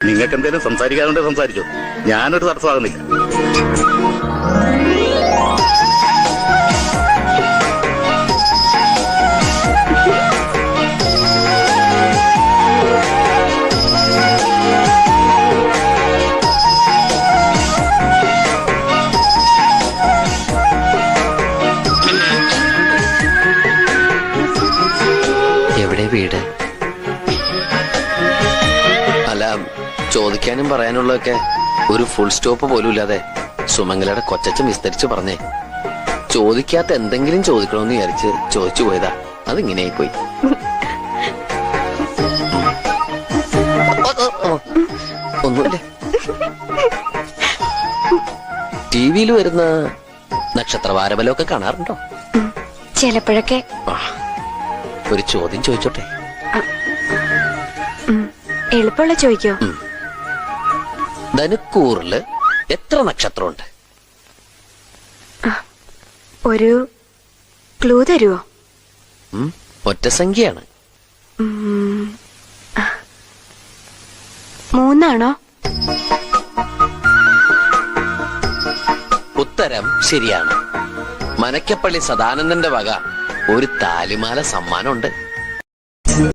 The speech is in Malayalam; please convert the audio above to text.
നിങ്ങൾക്ക് എന്തെങ്കിലും സംസാരിക്കാറുണ്ടെ സംസാരിച്ചു. ഞാനൊരു തടസ്സമാകുന്നില്ല. എവിടെ വീട്? അല്ല, ചോദിക്കാനും പറയാനുള്ളതൊക്കെ ഒരു ഫുൾ സ്റ്റോപ്പ് പോലും ഇല്ലാതെ സുമംഗലയുടെ കൊച്ചച്ഛൻ വിസ്തരിച്ച് പറഞ്ഞേ. ചോദിക്കാത്ത എന്തെങ്കിലും ചോദിക്കണമെന്ന് വിചാരിച്ച് ചോദിച്ചു പോയതാ. അതിങ്ങനെയായി പോയി. ഒന്നുമില്ലേ. ടിവിയിൽ വരുന്ന നക്ഷത്രവാരബലമൊക്കെ കാണാറുണ്ടോ? ചിലപ്പോഴൊക്കെ. ഒരു ചോദ്യം ചോദിച്ചോട്ടെ? എളുപ്പമുള്ള ചോദിക്കോ? ധനുക്കൂറില് എത്ര നക്ഷത്രമുണ്ട്? ഒരു ക്ലൂ തരുവോ? ഒറ്റ സംഖ്യയാണ്. 3 ഉത്തരം ശരിയാണ്. മനക്കപ്പള്ളി സദാനന്ദന്റെ വക ഒരു താലിമാല സമ്മാനമുണ്ട്.